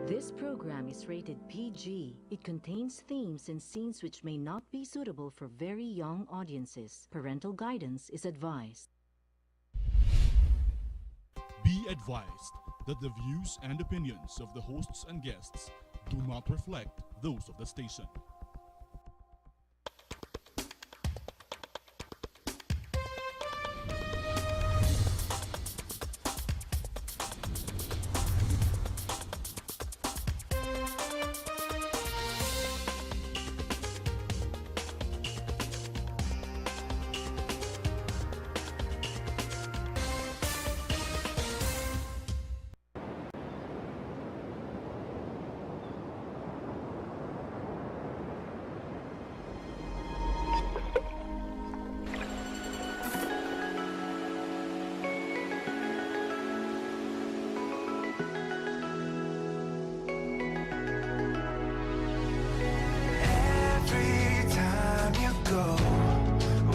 This program is rated PG. It contains themes and scenes which may not be suitable for very young audiences. Parental guidance is advised. Be advised that the views and opinions of the hosts and guests do not reflect those of the station. Every time you go,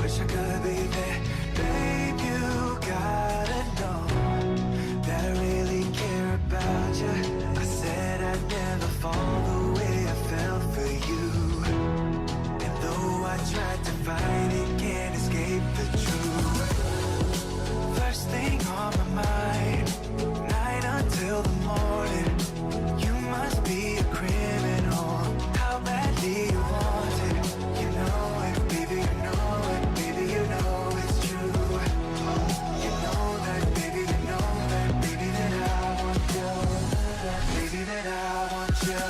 wish I could be there. Babe, you gotta know that I really care about you. I said I'd never fall the way I felt for you. And though I tried to fight it, can't escape the truth. First thing on my mind, night until the morning. You must be a criminal. How badly you want it. You know it, baby, you know it. Baby, you know it's true. You know that, baby, you know that. Baby, that I want you. Baby, that I want you.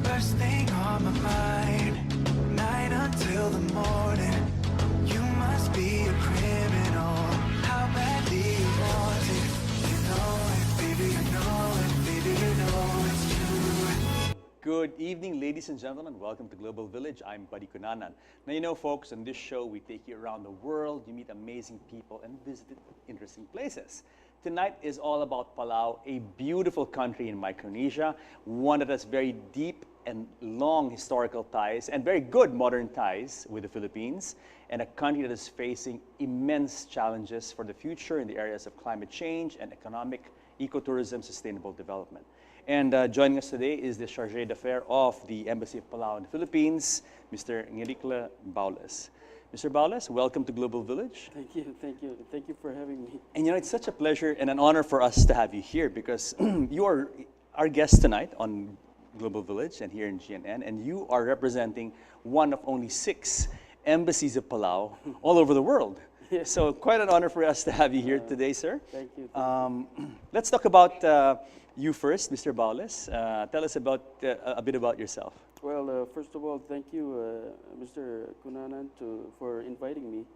First thing on my mind, night until the morning. You must be a criminal. How badly you want it. You know it, baby, you know it. Baby, you know it's true. Good evening, ladies and gentlemen. Welcome to Global Village. I'm Buddy Kunanan. Now, you know, folks, on this show, we take you around the world. You meet amazing people and visit interesting places. Tonight is all about Palau, a beautiful country in Micronesia, one that has very deep and long historical ties and very good modern ties with the Philippines, and a country that is facing immense challenges for the future in the areas of climate change and economic, ecotourism, sustainable development. And joining us today is the Chargé d'Affaires of the Embassy of Palau in the Philippines, Mr. Ngerikl Baules. Mr. Baules, welcome to Global Village. Thank you, thank you, thank you for having me. And you know, it's such a pleasure and an honor for us to have you here because you are our guest tonight on Global Village and here in GNN, and you are representing one of only 6 embassies of Palau all over the world. Yes. So quite an honor for us to have you here today, sir. Thank you. Let's talk about you first, Mr. Baules. Tell us about a bit about yourself. Well, first of all, thank you, Mr. Kunanan, for inviting me.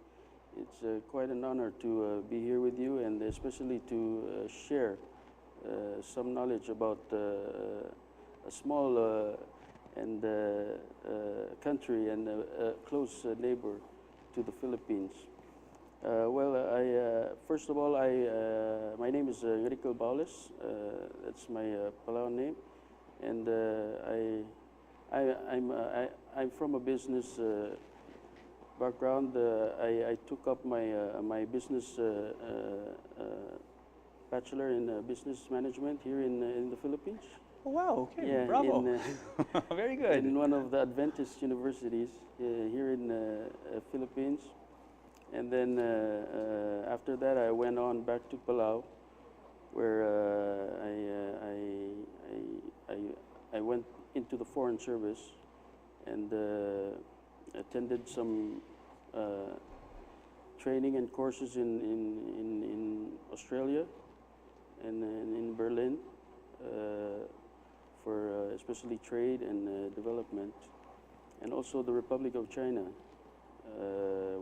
It's quite an honor to be here with you, and especially to share some knowledge about a small and country and a close neighbor to the Philippines. First of all, my name is Ngerikl Baules. That's my Palau name, and I'm from a business background. I took up my business bachelor in business management here in the Philippines. Oh, wow, okay, Yeah, bravo. Very good. in one of the Adventist universities here in Philippines. And then after that, I went on back to Palau, where I went into the Foreign Service and attended some training and courses in Australia and in Berlin for especially trade and development. and also the Republic of China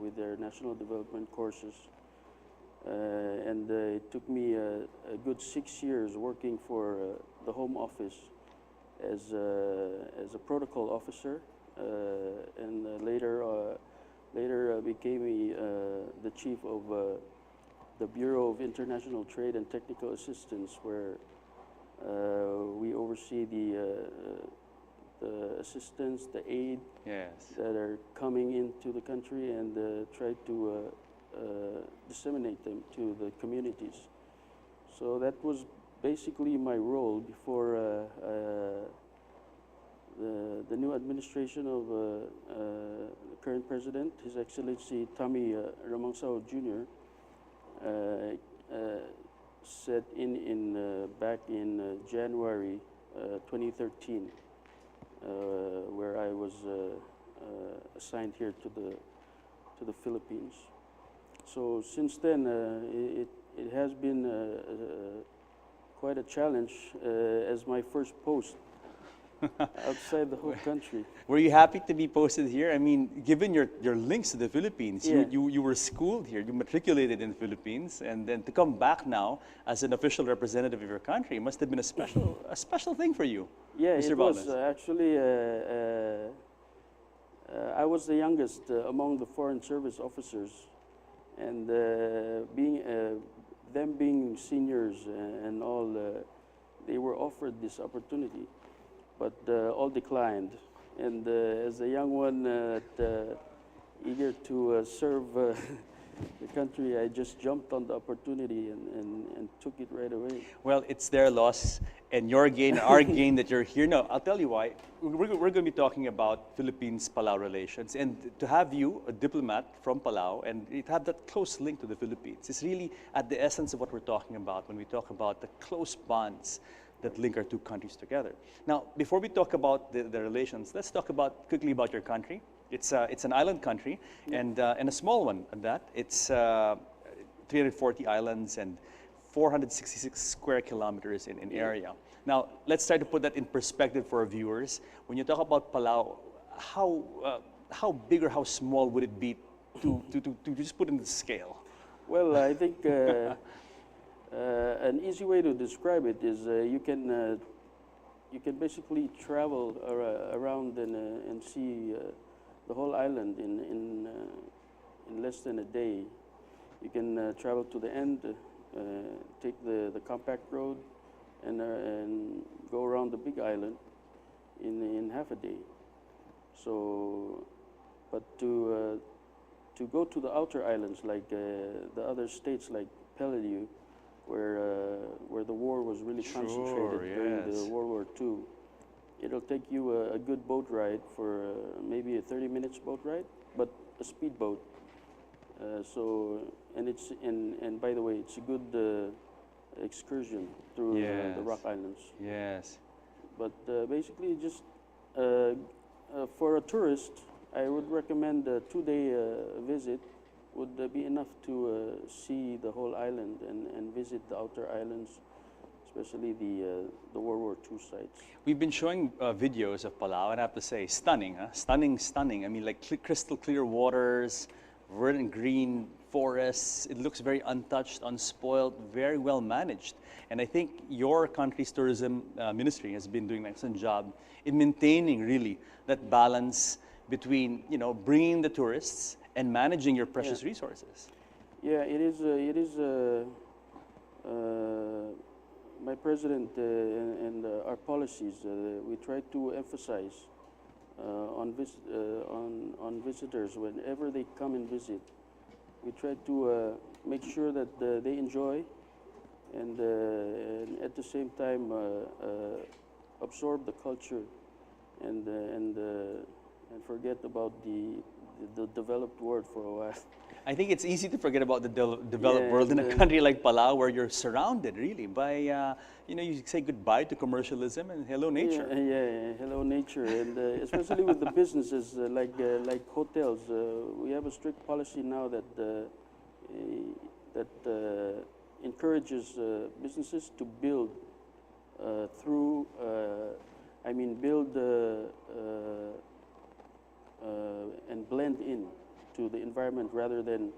with their national development courses. And it took me a good 6 years working for the Home Office as a protocol officer, and later became the chief of the Bureau of International Trade and Technical Assistance, where we oversee the assistance, the aid that are coming into the country, and try to disseminate them to the communities. So that was basically my role before the new administration of the current president, His Excellency Tommy Ramangsao Jr., set in back in January 2013, where I was assigned here to the Philippines. So since then, it has been quite a challenge as my first post outside the whole country. Were you happy to be posted here? I mean, given your links to the Philippines, Yeah. you were schooled here, you matriculated in the Philippines, and then to come back now as an official representative of your country must have been a special thing for you. Yeah, Mr. it was Baules. actually. I was the youngest among the Foreign Service officers, and them being seniors and all, they were offered this opportunity, but all declined. And as a young one, eager to serve the country, I just jumped on the opportunity and took it right away. Well, it's their loss and your gain, our gain that you're here. No, I'll tell you why. We're going to be talking about Philippines-Palau relations, and to have you, a diplomat from Palau, and to have that close link to the Philippines is really at the essence of what we're talking about when we talk about the close bonds that link our two countries together. Now, before we talk about the relations, let's talk quickly about your country. It's an island country, and a small one at that. It's 340 islands and 466 square kilometers in area. Now, let's try to put that in perspective for our viewers. When you talk about Palau, how big or how small would it be to just put in the scale? Well, I think an easy way to describe it is you can basically travel around and see the whole island in less than a day. You can travel to the end, take the compact road, and go around the big island in half a day. So, but to go to the outer islands like the other states like Peleliu, where the war was really concentrated during the World War II, it'll take you a good boat ride for maybe a 30 minutes boat ride, but a speedboat. And by the way, it's a good excursion through the Rock Islands. Yes. But basically, just for a tourist, I would recommend a 2-day visit. Would be enough to see the whole island and visit the outer islands, especially the World War II sites. We've been showing videos of Palau, and I have to say, stunning, huh? Stunning. I mean, like crystal clear waters, verdant green forests. It looks very untouched, unspoiled, very well managed. And I think your country's tourism ministry has been doing an excellent job in maintaining really that balance between, bringing the tourists and managing your precious resources. Yeah, it is. My president and our policies. We try to emphasize on visitors whenever they come and visit. We try to make sure that they enjoy, and at the same time absorb the culture, and forget about the developed world for a while. I think it's easy to forget about the developed world in a country like Palau, where you're surrounded really by, you say goodbye to commercialism and hello nature. Yeah, hello nature, and especially with the businesses like hotels, we have a strict policy now that encourages businesses to build build and blend in to the environment rather than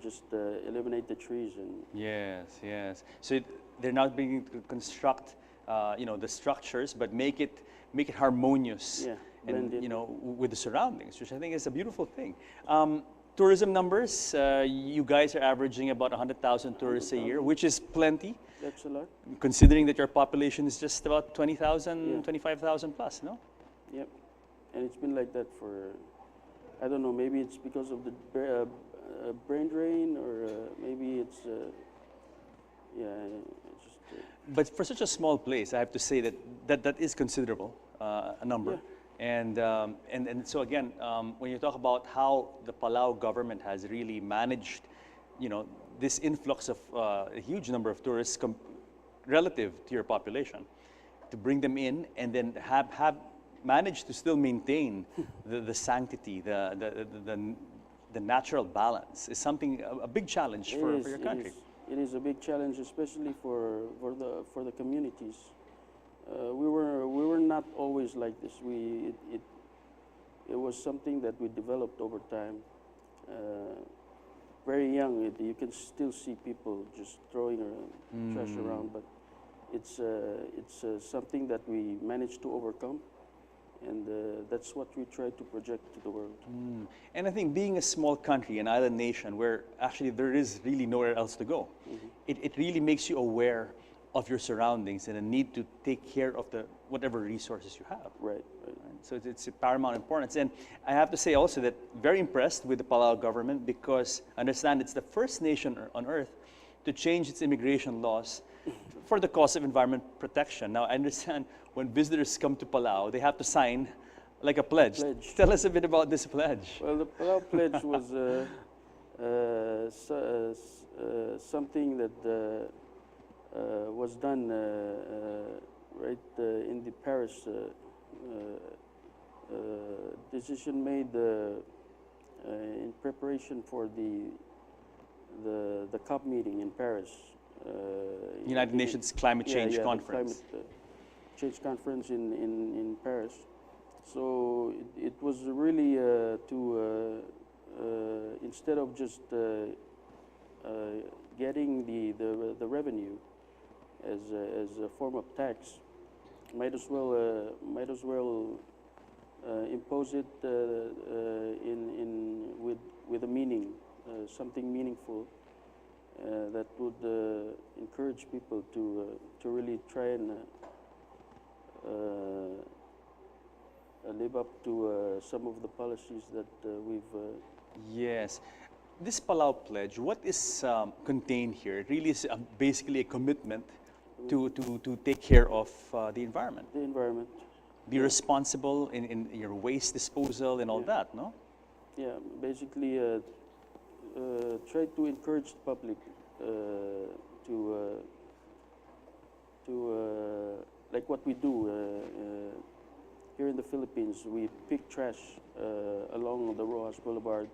just eliminate the trees. And Yes, yes. So they're not being to construct, the structures, but make it harmonious, Yeah, and blend in. with the surroundings, which I think is a beautiful thing. Tourism numbers, you guys are averaging about 100,000 tourists a year, which is plenty, that's a lot. considering that your population is just about 20,000, Yeah. 25,000 plus, no? Yep, and it's been like that for, I don't know, maybe it's because of the brain drain, or maybe it's, it's just, But for such a small place, I have to say that is considerable, a number. Yeah. And so again, when you talk about how the Palau government has really managed, this influx of a huge number of tourists relative to your population, to bring them in and then have managed to still maintain the sanctity, the natural balance is something, a big challenge for your country. It is a big challenge, especially for the communities. We were not always like this. It was something that we developed over time. Very young, you can still see people just throwing trash around, but it's something that we managed to overcome, and that's what we try to project to the world. And I think being a small country, an island nation, where actually there is really nowhere else to go, it really makes you aware of your surroundings and the need to take care of whatever resources you have. Right. So it's a paramount importance. And I have to say also that very impressed with the Palau government, because I understand it's the first nation on earth to change its immigration laws for the cause of environment protection. Now, I understand when visitors come to Palau, they have to sign like a pledge. Tell us a bit about this pledge. Well, the Palau Pledge was something that was done in the Paris decision made in preparation for the COP meeting in Paris. United Nations Climate Change Conference. The Climate Change Conference in Paris. So it was really to instead of just getting the revenue as a form of tax, might as well impose it with a meaning, something meaningful that would encourage people to really try and live up to some of the policies that we've. Yes. This Palau Pledge, what is contained here? It really is basically a commitment to take care of the environment. The environment. Be responsible in your waste disposal and all that, no? Yeah, basically try to encourage the public to like what we do here in the Philippines. We pick trash along the Rojas Boulevard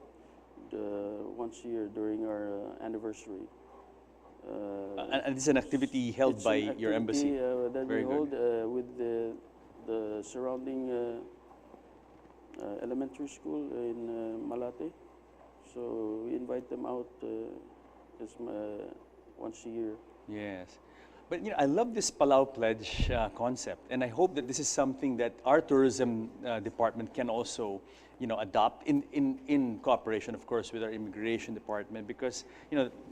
once a year during our anniversary. And it's an activity held by your embassy. That Very we hold with the surrounding elementary school in Malate. So we invite them out once a year. Yes. But I love this Palau Pledge concept, and I hope that this is something that our tourism department can also, adopt in cooperation, of course, with our immigration department, because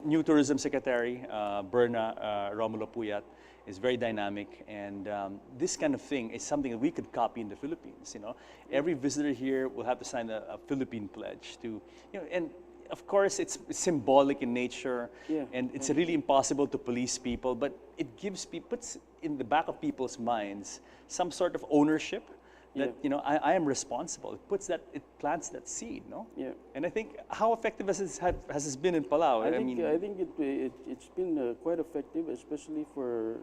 new tourism secretary Berna Romulo Puyat is very dynamic, and this kind of thing is something that we could copy in the Philippines. Every visitor here will have to sign a Philippine pledge to, and of course it's symbolic in nature, and it's really impossible to police people, but it puts in the back of people's minds some sort of ownership that I am responsible. It plants that seed, no? Yeah. And I think, how effective has this been in Palau? I think it's been quite effective, especially for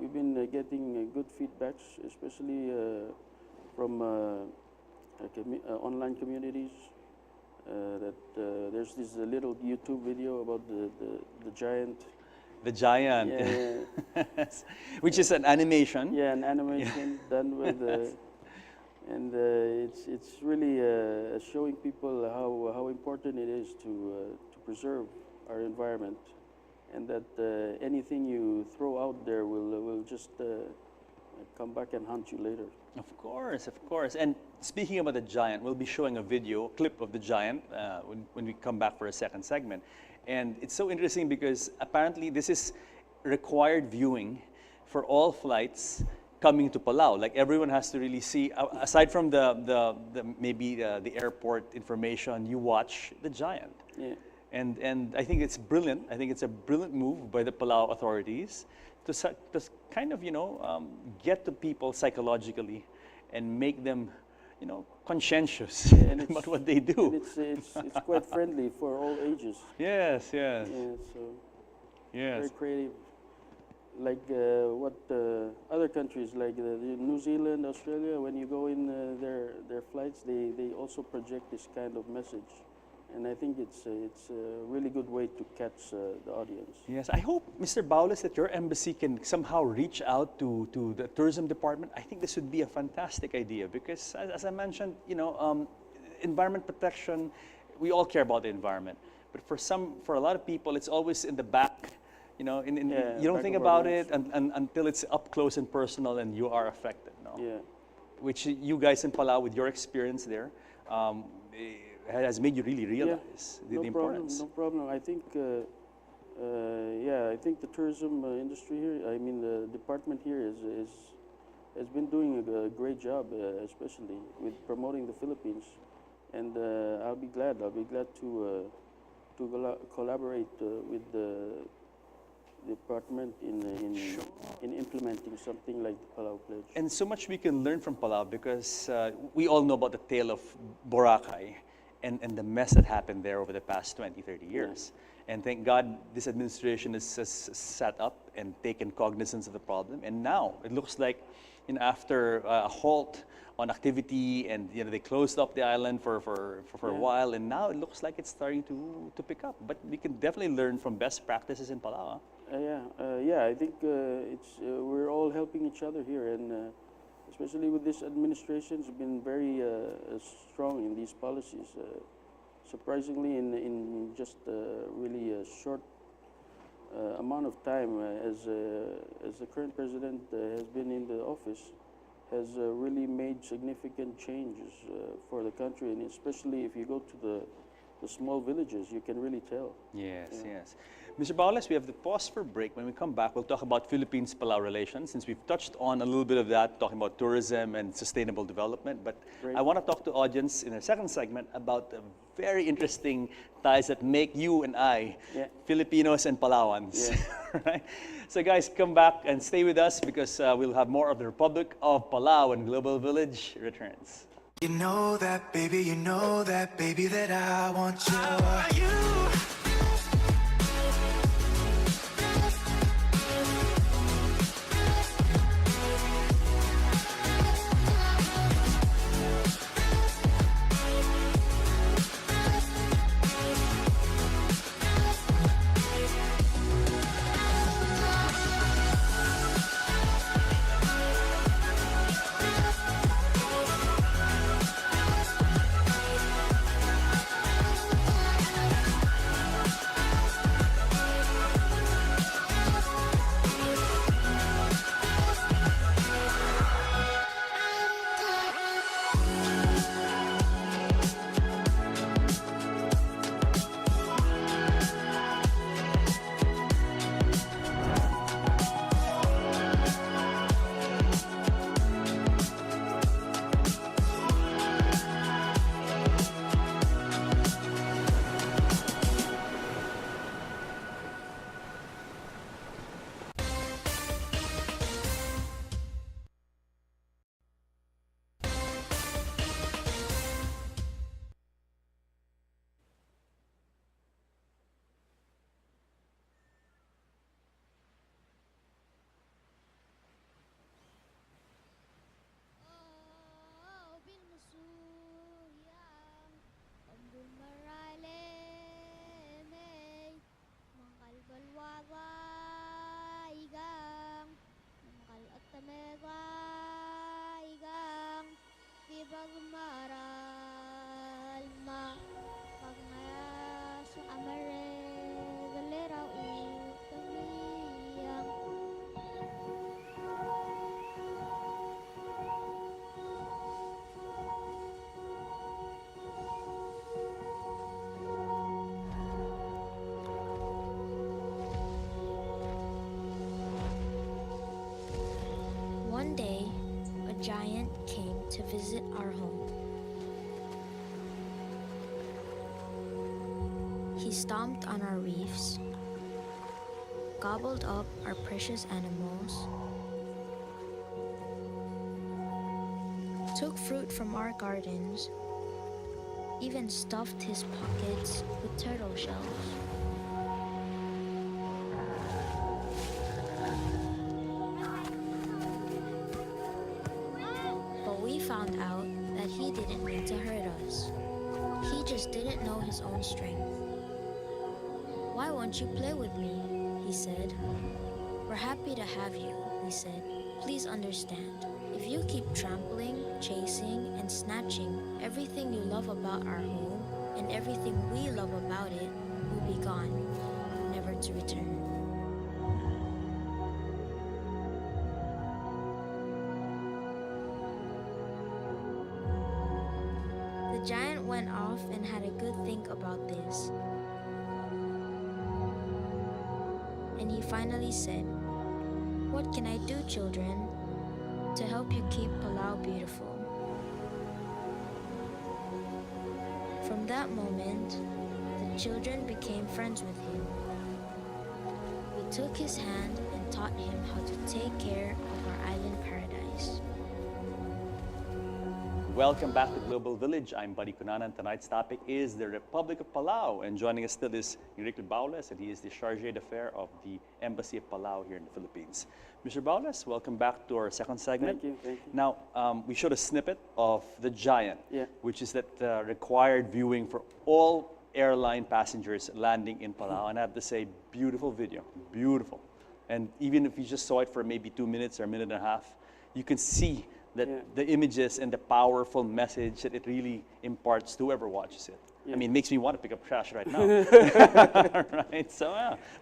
we've been getting good feedbacks, especially from online communities. That there's this little YouTube video about the giant. The giant, Yeah. which is an animation. Yeah, an animation done with And it's really showing people how important it is to preserve our environment, and that anything you throw out there will just come back and haunt you later. Of course, of course. And speaking about the giant, we'll be showing a video clip of the giant when we come back for a second segment. And it's so interesting because apparently this is required viewing for all flights coming to Palau. Like everyone has to really see, aside from the maybe the airport information, you watch the giant. Yeah. And I think it's brilliant. I think it's a brilliant move by the Palau authorities to kind of, get to people psychologically and make them, conscientious about what they do. And it's quite friendly for all ages. Yes, yes, Yeah, so yes. very creative. Like what other countries, like New Zealand, Australia, when you go in their flights, they also project this kind of message. And I think it's a really good way to catch the audience. Yes, I hope, Mr. Baules, that your embassy can somehow reach out to the tourism department. I think this would be a fantastic idea because, as I mentioned, environment protection, we all care about the environment. But for a lot of people, it's always in the back. You don't think about it until it's up close and personal and you are affected. No? Yeah. Which you guys in Palau, with your experience there, has made you really realize the importance. No problem. I think, I think the tourism industry here, I mean the department here has been doing a great job, especially with promoting the Philippines, and I'll be glad to collaborate with the department in implementing something like the Palau Pledge. And so much we can learn from Palau because we all know about the tale of Boracay and the mess that happened there over the past 20, 30 years. Yeah. And thank God this administration has sat up and taken cognizance of the problem. And now it looks like after a halt on activity and they closed up the island for a while, and now it looks like it's starting to pick up. But we can definitely learn from best practices in Palau. I think we're all helping each other here, and especially with this administration, has been very strong in these policies. Surprisingly, in just really a short amount of time, as the current president has been in the office, has really made significant changes for the country, and especially if you go to the small villages, you can really tell. Yes, yes. Mr. Baules, we have to pause for a break. When we come back, we'll talk about Philippines-Palau relations, since we've touched on a little bit of that, talking about tourism and sustainable development. But Great. I want to talk to audience in a second segment about the very interesting ties that make you and I Filipinos and Palauans. Yeah. Right? So guys, come back and stay with us because we'll have more of the Republic of Palau and Global Village returns. You know that, baby, that I want you. visit our home. He stomped on our reefs, gobbled up our precious animals, took fruit from our gardens, even stuffed his pockets with turtle shells. But we found out that he didn't mean to hurt us. He just didn't know his own strength. "Why won't you play with me?" he said. "We're happy to have you," we said. "Please understand. If you keep trampling, chasing, and snatching everything you love about our home and everything we love about it, will be gone, never to return." The giant went off and had a good think about this. And he finally said, "What can I do, children, to help you keep Palau beautiful?" From that moment, the children became friends with him. We took his hand and taught him how to take care of our island paradise. Welcome back to Global Village. I'm Buddy Kunanan. Tonight's topic is the Republic of Palau. And joining us still is Ngerikl Baules, and he is the Chargé d'Affaires of the Embassy of Palau here in the Philippines. Mr. Baules, welcome back to our second segment. Thank you, thank you. Now, we showed a snippet of The Giant, Yeah. which is that required viewing for all airline passengers landing in Palau. And I have to say, beautiful video, beautiful. And even if you just saw it for maybe 2 minutes or a minute and a half, you can see that Yeah. the images and the powerful message that it really imparts to whoever watches it. Yeah. I mean, it makes me want to pick up trash right now. Right? So,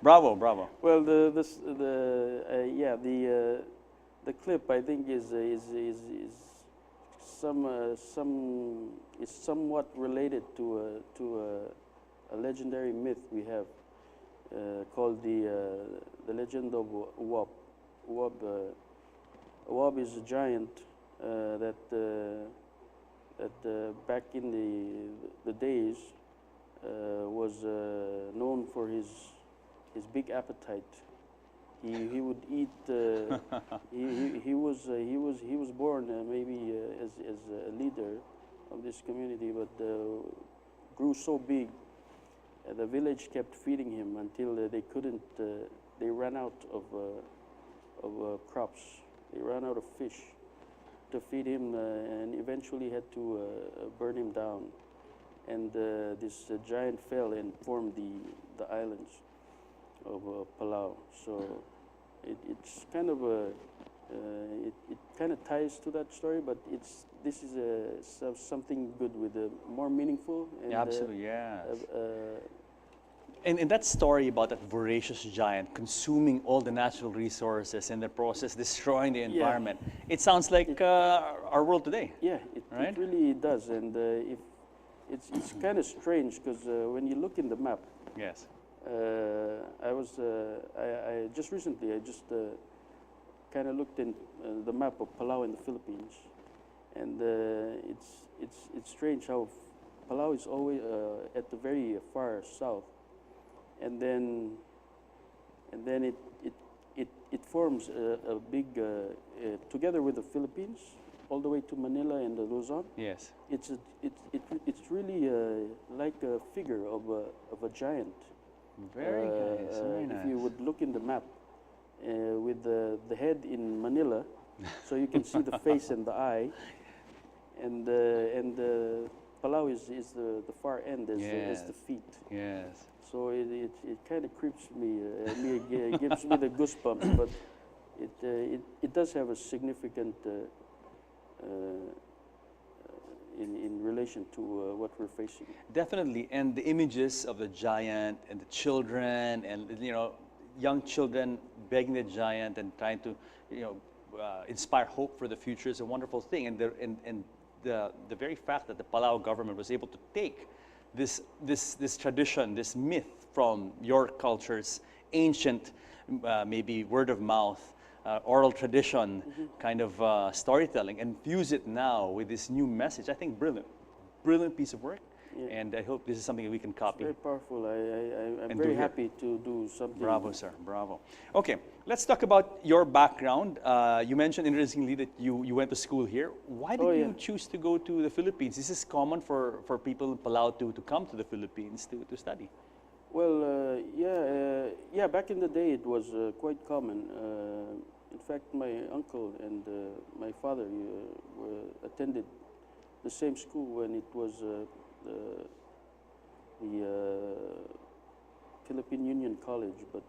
bravo, bravo. Well, the clip I think is somewhat related to a legendary myth we have called the legend of Uwab. Uwab is a giant that back in the days was known for his big appetite. He would eat. He was born maybe as a leader of this community, but grew so big. The village kept feeding him until they couldn't. They ran out of crops. They ran out of fish to feed him, and eventually had to burn him down. And this giant fell and formed the islands of Palau. So it's kind of it kind of ties to that story, but this is something good with more meaningful. And, Yeah, absolutely, yeah. And that story about that voracious giant consuming all the natural resources and the process destroying the environment, it sounds like our world today. Yeah, Right? it really does. And if it's kind of strange because when you look in the map, Yes. I just recently kind of looked in the map of Palau in the Philippines, and it's strange how Palau is always at the very far south, and then it forms a big together with the Philippines all the way to Manila and Luzon. Yes. It's really like a figure of a giant. Very nice. Very nice. If you would look in the map with the head in Manila, so you can see the face and the eye, and Palau is the far end as the feet. Yes. So it kind of creeps me, gives me the goosebumps, but it does have a significant in relation to what we're facing. Definitely, and the images of the giant and the children, and young children begging the giant and trying to, inspire hope for the future is a wonderful thing. And the very fact that the Palau government was able to take this tradition, this myth from your culture's ancient, maybe word of mouth oral tradition kind of storytelling and fuse it now with this new message. I think brilliant piece of work. Yeah. And I hope this is something that we can copy. Very powerful. I'm And very do here. happy to do something. Bravo, sir. Bravo. Okay, let's talk about your background. You mentioned interestingly that you went to school here. Why did you choose to go to the Philippines? This is common for people in Palau to come to the Philippines to study. Well, yeah. Back in the day, it was quite common. In fact, my uncle and my father attended the same school when it was the Philippine Union College, but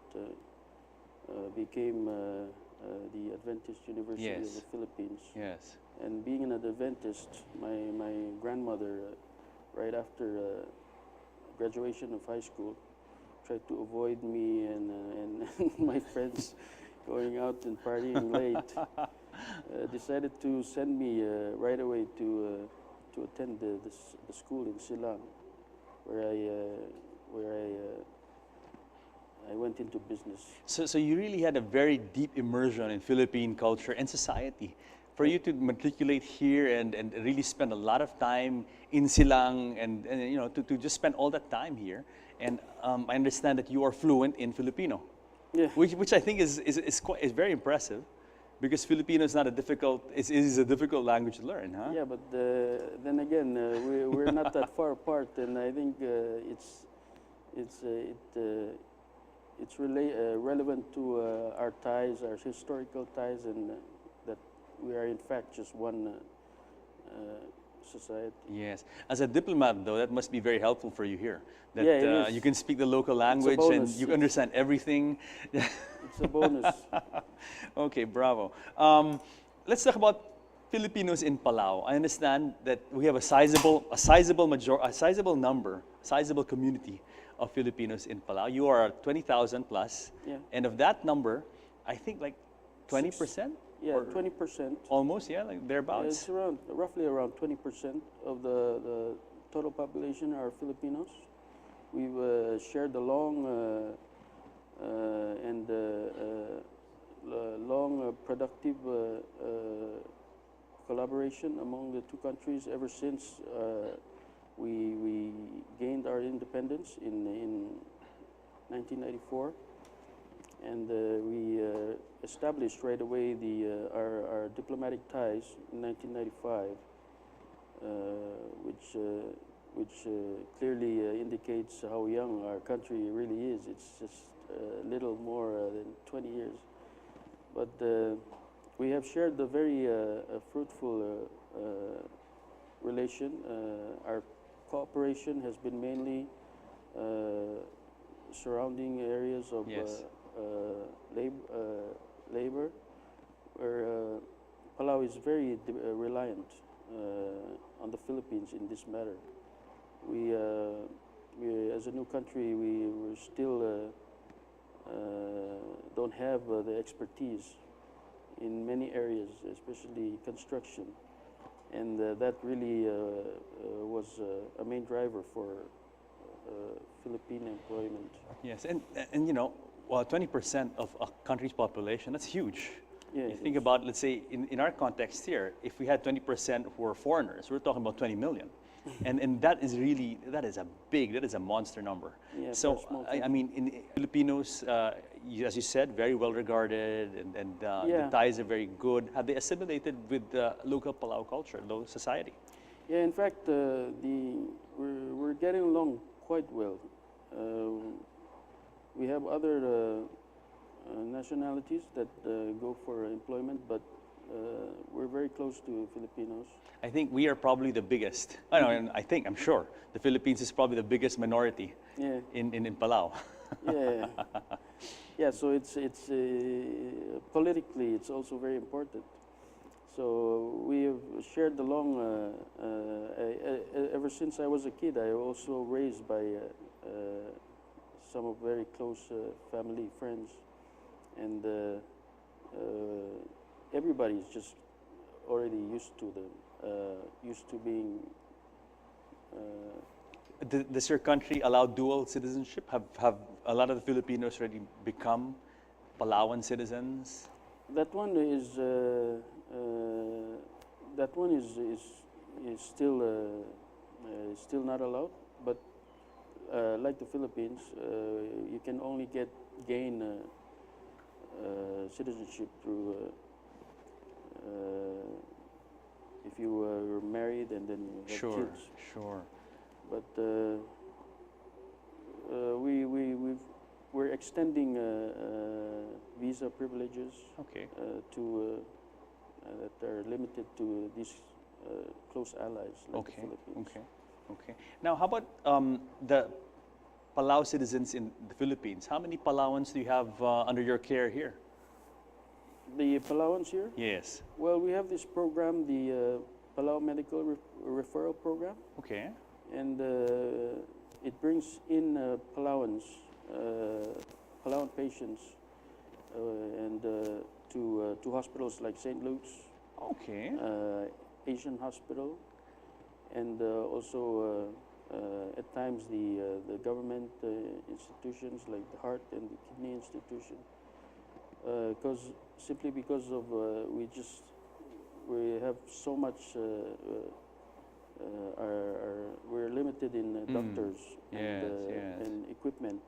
became the Adventist University of Yes. the Philippines. Yes. And being an Adventist, my grandmother, right after graduation of high school, tried to avoid me and my friends going out and partying late. Decided to send me right away to attend the school in Silang, where I went into business. So you really had a very deep immersion in Philippine culture and society. For you to matriculate here and really spend a lot of time in Silang and you know to just spend all that time here. And I understand that you are fluent in Filipino, Yeah. which I think is very impressive, because Filipino is not a difficult is a difficult language to learn, huh? Yeah, but then again, we're not that far apart, and I think it's relevant to our ties, our historical ties, and that we are in fact just one society. Yes. As a diplomat, though, that must be very helpful for you here. That Yeah, it is. you can speak the local language and bonus. you understand everything. It's a bonus. Okay, bravo. Let's talk about Filipinos in Palau. I understand that we have a sizable community of Filipinos in Palau. You are 20,000 plus, Yeah. and of that number, I think like 20%. Yeah, Or 20%. almost, yeah, like thereabouts. It's roughly around 20% of the total population are Filipinos. We've shared a long productive collaboration among the two countries ever since we gained our independence in 1994, and we established right away our diplomatic ties in 1995, which clearly indicates how young our country really is. It's just a little more than 20 years. But we have shared a very fruitful relation. Our cooperation has been mainly surrounding areas of Yes. labor, where Palau is very reliant on the Philippines in this matter. We as a new country, we still don't have the expertise in many areas, especially construction, and that really was a main driver for Philippine employment. Yes, and you know, well, 20% of a country's population, that's huge. Yeah, You it think is. about, let's say, in our context here, if we had 20% who were foreigners, we're talking about 20 million. And that is really, that is a monster number. Yeah, So, for a small I mean, in Filipinos, as you said, very well regarded, and the Yeah. ties are very good. Have they assimilated with the local Palau culture, local society? Yeah, in fact, we're getting along quite well. We have other nationalities that go for employment, but we're very close to Filipinos. I think we are probably the biggest. I know, and I'm sure, the Philippines is probably the biggest minority Yeah, in Palau. yeah, yeah. So it's politically, it's also very important. So we have shared the long. Ever since I was a kid, I also raised by some of very close family friends, and everybody is just already used to being. Does your country allow dual citizenship? Have a lot of the Filipinos already become Palawan citizens? That one is that one is still not allowed, but like the Philippines, you can only gain citizenship through if you were married and then you have Sure, kids. sure. But we're extending visa privileges Okay. to that are limited to these close allies like the Okay, Philippines. okay, okay. Now, how about the Palau citizens in the Philippines? How many Palauans do you have under your care here? The Palauans here? Yes. Well, we have this program, the Palau Medical Referral Program, Okay. and it brings in Palauans, Palauan patients, and to hospitals like St. Luke's, Okay. Asian Hospital, and also at times the government institutions like the Heart and the Kidney Institution, simply because of we have so much we're limited in doctors Yes, yes. and equipment.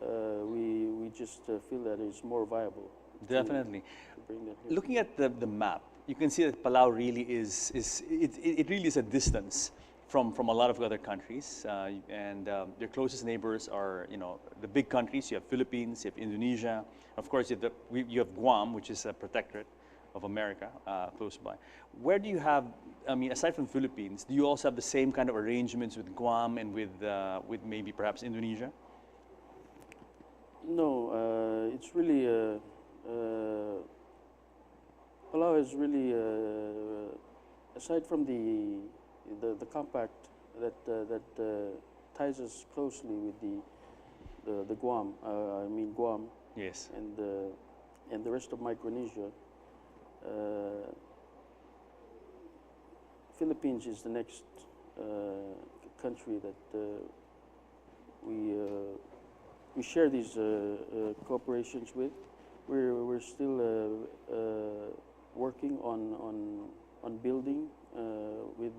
We just feel that it's more viable. Definitely. To bring that here. Looking at the map, you can see that Palau really it really is a distance from a lot of other countries, and their closest neighbors are, you know, the big countries. You have Philippines, you have Indonesia, of course you have Guam, which is a protectorate of America, close by. Where do you have, I mean, aside from Philippines, do you also have the same kind of arrangements with Guam and with maybe perhaps Indonesia? No, it's really Palau is really aside from the compact that ties us closely with the Guam. I mean Guam. Yes. And the rest of Micronesia. Philippines is the next country that we share these cooperations with. We're still working on building with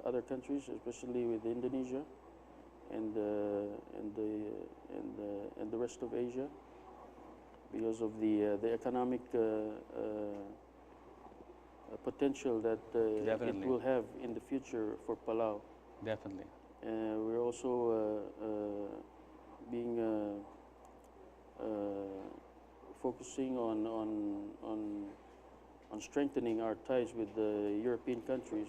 other countries, especially with Indonesia and the rest of Asia, because of the economic potential that it will have in the future for Palau. Definitely. We're also focusing on strengthening our ties with the European countries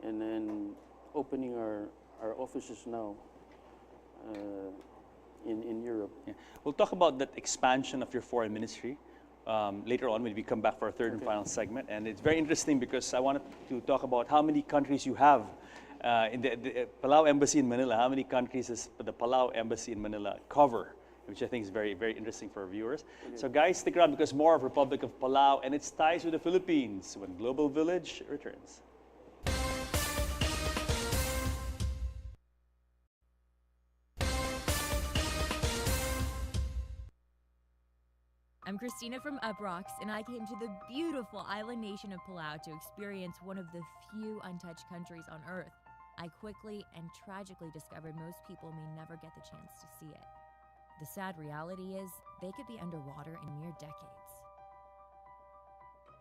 and opening our offices now in Europe. Yeah. We'll talk about that expansion of your foreign ministry later on when we come back for our third and final segment. And it's very interesting because I wanted to talk about how many countries you have in the Palau Embassy in Manila. How many countries does the Palau Embassy in Manila cover? Which I think is very, very interesting for our viewers. Okay. So guys, stick around because more of Republic of Palau and its ties with the Philippines when Global Village returns. I'm Christina from Uprocks, and I came to the beautiful island nation of Palau to experience one of the few untouched countries on Earth. I quickly and tragically discovered most people may never get the chance to see it. The sad reality is, they could be underwater in mere decades.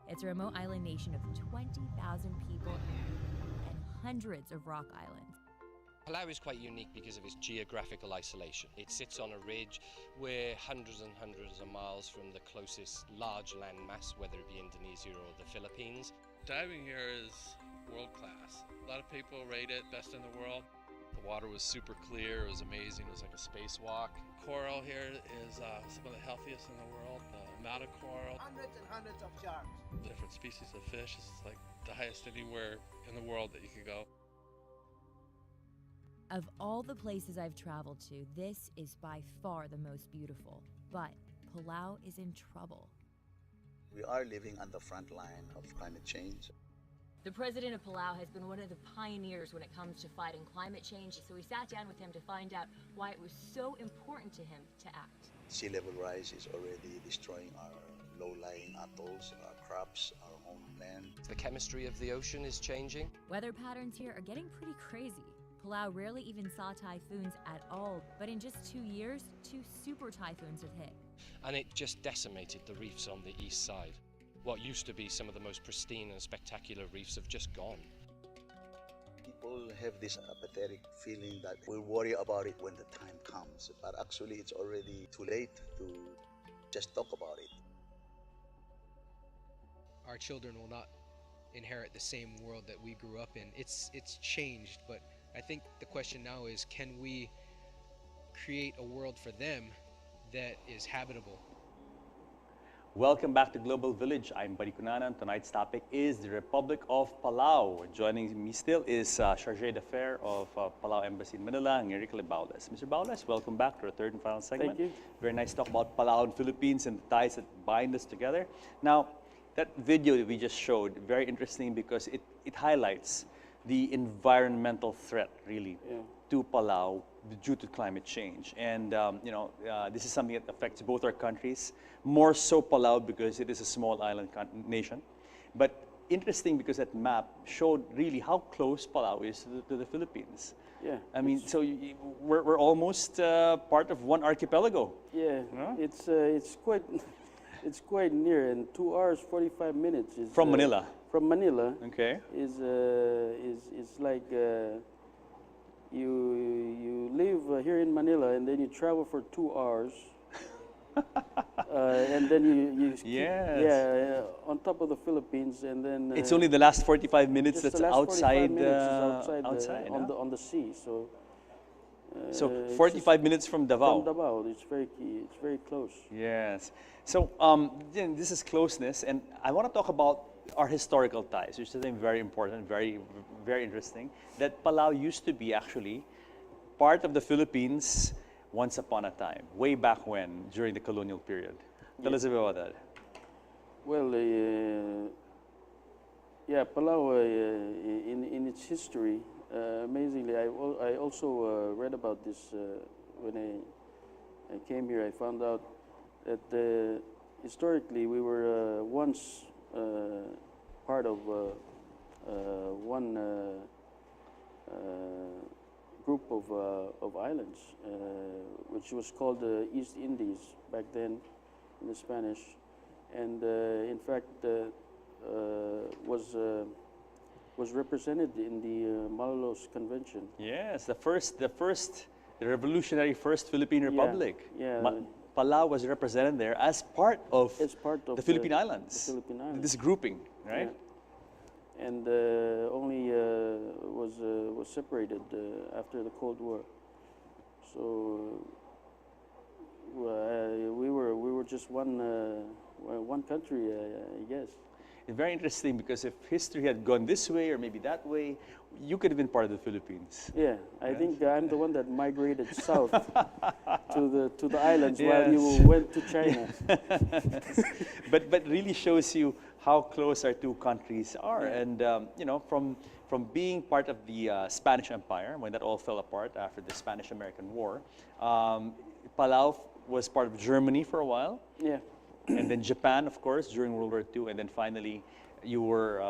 It's a remote island nation of 20,000 people and hundreds of rock islands. Palau is quite unique because of its geographical isolation. It sits on a ridge. We're hundreds and hundreds of miles from the closest large landmass, whether it be Indonesia or the Philippines. Diving here is world class. A lot of people rate it best in the world. The water was super clear, it was amazing, it was like a spacewalk. Coral here is some of the healthiest in the world. The amount of coral. Hundreds and hundreds of sharks. Different species of fish. It's like the highest anywhere in the world that you could go. Of all the places I've traveled to, this is by far the most beautiful. But Palau is in trouble. We are living on the front line of climate change. The president of Palau has been one of the pioneers when it comes to fighting climate change, so we sat down with him to find out why it was so important to him to act. sea level rise is already destroying our low-lying atolls, our crops, our homeland. The chemistry of the ocean is changing. Weather patterns here are getting pretty crazy. Palau rarely even saw typhoons at all, but in just 2 years, 2 super typhoons have hit. And it just decimated the reefs on the east side. What used to be some of the most pristine and spectacular reefs have just gone. People have this apathetic feeling that we'll worry about it when the time comes, but actually it's already too late to just talk about it. Our children will not inherit the same world that we grew up in. It's changed, but I think the question now is, can we create a world for them that is habitable? Welcome back to Global Village. I'm Buddy Kunanan. Tonight's topic is the Republic of Palau. Joining me still is Chargé d'Affaires of Palau Embassy in Manila, Ngerikl Baules. Mr. Baules, welcome back to our third and final segment. Thank you. Very nice to talk about Palau and Philippines and the ties that bind us together. Now, that video that we just showed, very interesting because it highlights the environmental threat, really, to Palau due to climate change. And, this is something that affects both our countries, more so Palau because it is a small island nation. But interesting because that map showed really how close Palau is to the Philippines. Yeah. I mean, so we're almost part of one archipelago. Yeah, Huh? it's quite it's quite near, and 2 hours 45 minutes is From Manila. From Manila, Okay. is like you live here in Manila and then you travel for 2 hours, and then you keep, Yes. on top of the Philippines, and then It's only the last 45 minutes just that's the last 45 outside, minutes is outside, huh? on the sea. So So it's 45 minutes from Davao. from Davao, it's very key. It's very close. Yes. So this is closeness, and I want to talk about our historical ties, which is something very important, very, very interesting. That Palau used to be actually part of the Philippines once upon a time, way back when, during the colonial period. Tell us a bit about that. Well, Palau, in its history, amazingly, I also read about this when I came here. I found out that historically we were once part of one group of islands, which was called the East Indies back then in the Spanish, and in fact was represented in the Malolos Convention. Yes, the revolutionary first Philippine Republic. Palau was represented there as part of the Philippine Islands. The Philippine Islands. This grouping, right? Yeah. And only was separated after the Cold War. So we were just one country, I guess. It's very interesting because if history had gone this way or maybe that way, you could have been part of the Philippines. Yeah, I think I'm the one that migrated south to the islands Yes. while you went to China. but really shows you how close our two countries are, and from being part of the Spanish Empire when that all fell apart after the Spanish-American War, Palau was part of Germany for a while. Yeah. And then Japan, of course, during World War II, and then finally you were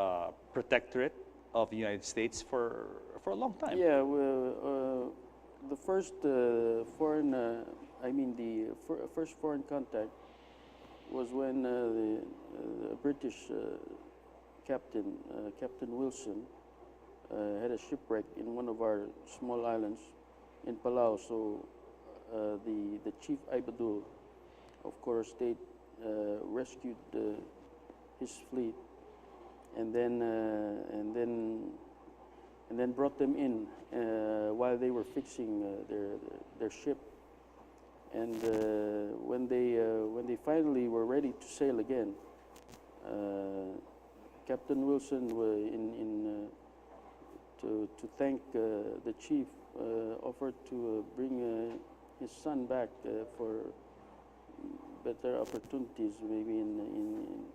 protectorate of the United States for a long time. Yeah, well, the first foreign, first foreign contact was when the British captain, Captain Wilson, had a shipwreck in one of our small islands in Palau. So the chief Ibadul of Coral State rescued his fleet, and then brought them in while they were fixing their ship. And when they finally were ready to sail again, Captain Wilson, to thank the chief, offered to bring his son back for better opportunities, maybe in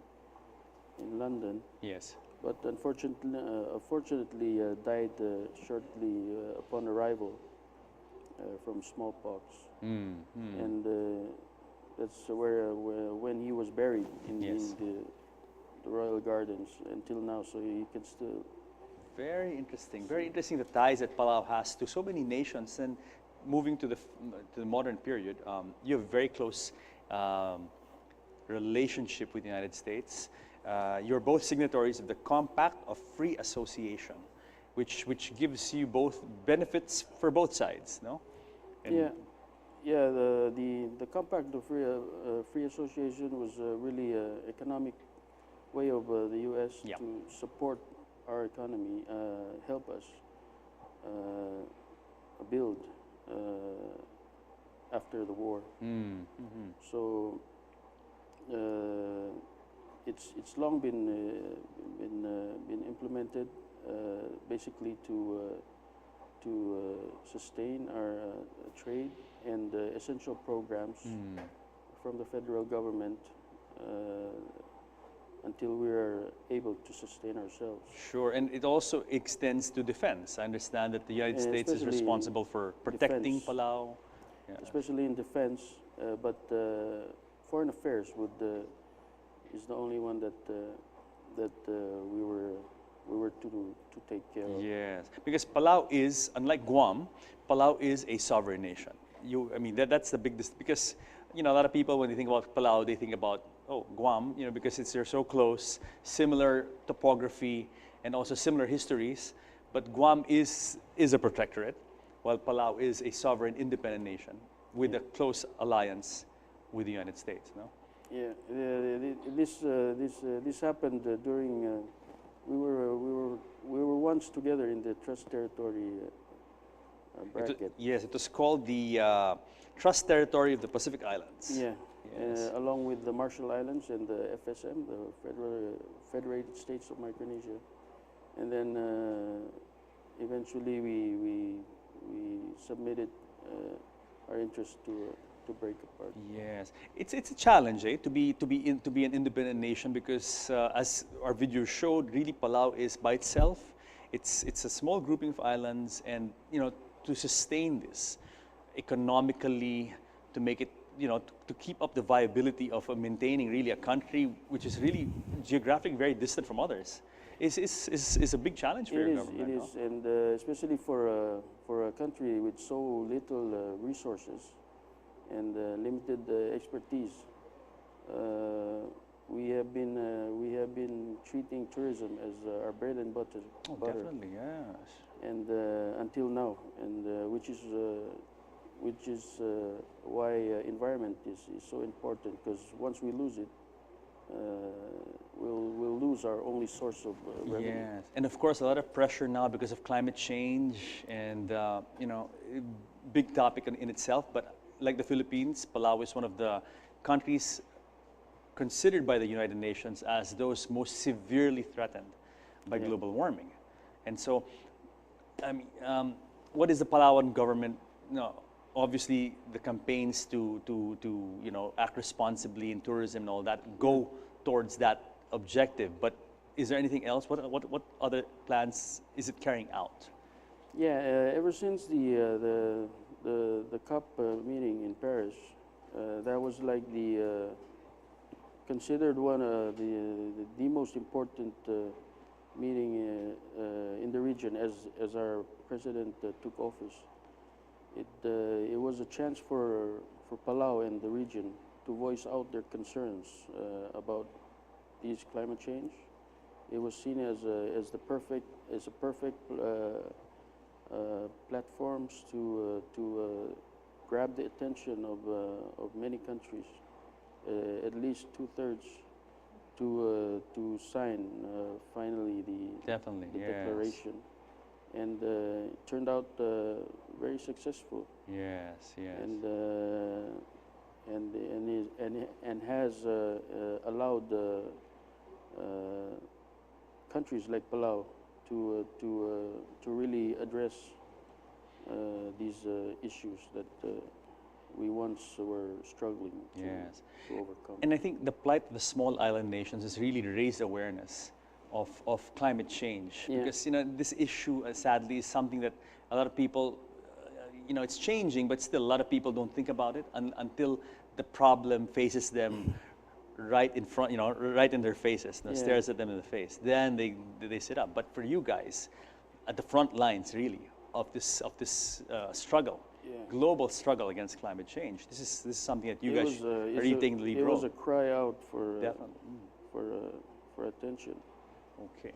London. Yes. But unfortunately, died shortly upon arrival from smallpox. And That's where when he was buried in Yes. the Royal Gardens until now. So you can still. Very interesting. Very interesting the ties that Palau has to so many nations. And moving to the modern period, you have a very close relationship with the United States. You're both signatories of the Compact of Free Association, which gives you both benefits for both sides, no? And Yeah. The Compact of Free Association was really an economic way of the U.S. Yeah. to support our economy, help us build after the war. So it's long been implemented basically to sustain our trade and essential programs from the federal government until we are able to sustain ourselves. Sure, and it also extends to defense. I understand that the United States is Especially responsible for protecting defense. Palau. Yeah. Especially in defense, but foreign affairs is the only one that we were to take care of. Yes, because Palau is, unlike Guam, Palau is a sovereign nation. I mean, that's the big, because, a lot of people, when they think about Palau, they think about, Guam, because they're so close, similar topography, and also similar histories. But Guam is a protectorate, while Palau is a sovereign, independent nation with a close alliance with the United States, no? Yeah, this happened during we were once together in the trust territory bracket. Yes, it was called the Trust Territory of the Pacific Islands. Yeah, Yes. along with the Marshall Islands and the FSM, the Federated States of Micronesia, and then eventually we submitted our interest to break apart. Yes, it's a challenge, to be an independent nation, because as our video showed, really Palau is by itself. It's a small grouping of islands, and to sustain this economically, to make it, to keep up the viability of maintaining really a country which is really geographically very distant from others, is a big challenge for your government. It is, and especially for a country with so little resources and limited expertise. We have been treating tourism as our bread and butter. Definitely, yes. And until now, and which is why environment is so important, because once we lose it, we'll lose our only source of revenue. Yes, and of course a lot of pressure now because of climate change, and big topic in itself. But like the Philippines, Palau is one of the countries considered by the United Nations as those most severely threatened by global warming. And so, what is the Palawan government? Obviously, the campaigns to act responsibly in tourism and all that go towards that objective. But is there anything else? What other plans is it carrying out? Yeah, ever since the COP meeting in Paris, that was like considered one of the most important meeting in the region as our president took office. It was a chance for Palau and the region to voice out their concerns about these climate change. It was seen as a perfect platforms to grab the attention of many countries, at least 2/3, to sign finally the declaration, and it turned out very successful. Yes, yes. And has allowed countries like Palau to really address these issues that we once were struggling to overcome. And I think the plight of the small island nations has really raised awareness of climate change, because this issue sadly is something that a lot of people, it's changing, but still a lot of people don't think about it until the problem faces them right in front, right in their faces, Yeah. stares at them in the face. Then they sit up. But for you guys, at the front lines, really, of this struggle, global struggle against climate change, this is something that you guys are really taking the lead role. It was a cry out for Definitely. For attention. Okay.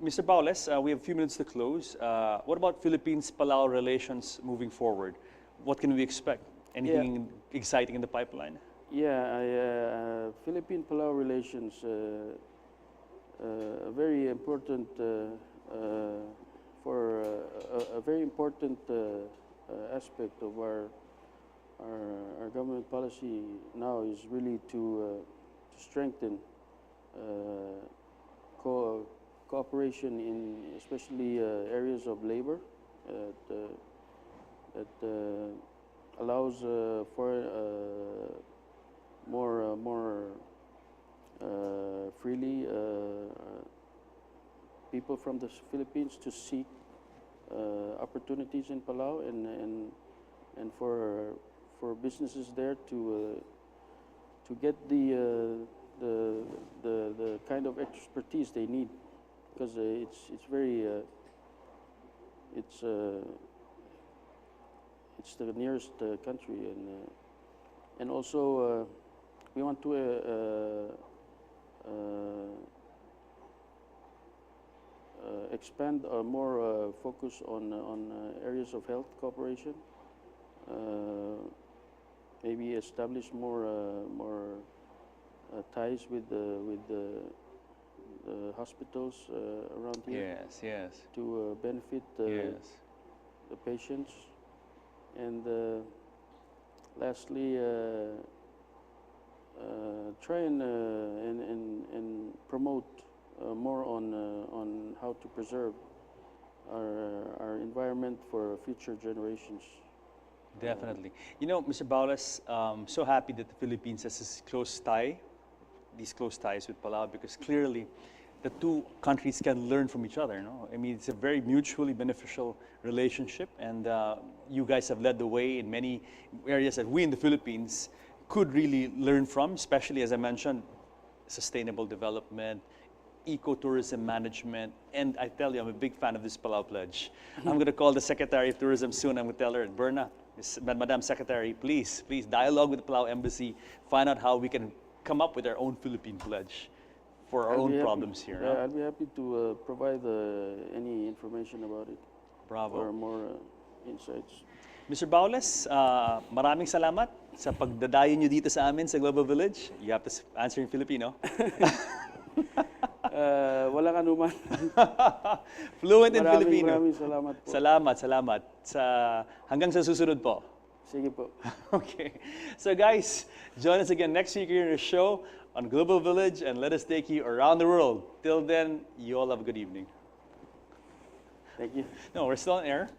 Mr. Baules, we have a few minutes to close. What about Philippines-Palau relations moving forward? What can we expect? Anything exciting in the pipeline? Yeah, Philippine-Palau relations, a very important a very important aspect of our government policy now is really to strengthen cooperation in especially areas of labor that allows for more freely people from the Philippines to seek opportunities in Palau and for businesses there to get the kind of expertise they need, because it's very it's the nearest country, and also we want to expand more focus on areas of health cooperation. Maybe establish more ties with the hospitals around here. Yes, yes. To benefit the patients, and lastly, try and promote more on how to preserve our environment for future generations. Definitely. You know, Mr. Baules, so happy that the Philippines has these close ties with Palau, because clearly the two countries can learn from each other. No? I mean, it's a very mutually beneficial relationship, and you guys have led the way in many areas that we in the Philippines could really learn from, especially, as I mentioned, sustainable development, ecotourism management, and I tell you, I'm a big fan of this Palau Pledge. I'm going to call the Secretary of Tourism soon. I'm going to tell her, Berna, Madam Secretary, please dialogue with the Palau Embassy, find out how we can come up with our own Philippine Pledge for our own problems here. Yeah, I'll be happy to provide any information about it. Bravo. Or more insights. Mr. Baules, maraming salamat sa pagdadayo nyo dito sa amin sa Global Village. You have to answer in Filipino. Walang anuman. Fluent in Filipino. Maraming salamat po. Salamat. Hanggang sa susunod po. Sige po. Okay. So guys, join us again next week here in the show on Global Village, and let us take you around the world. Till then, you all have a good evening. Thank you. No, we're still on air.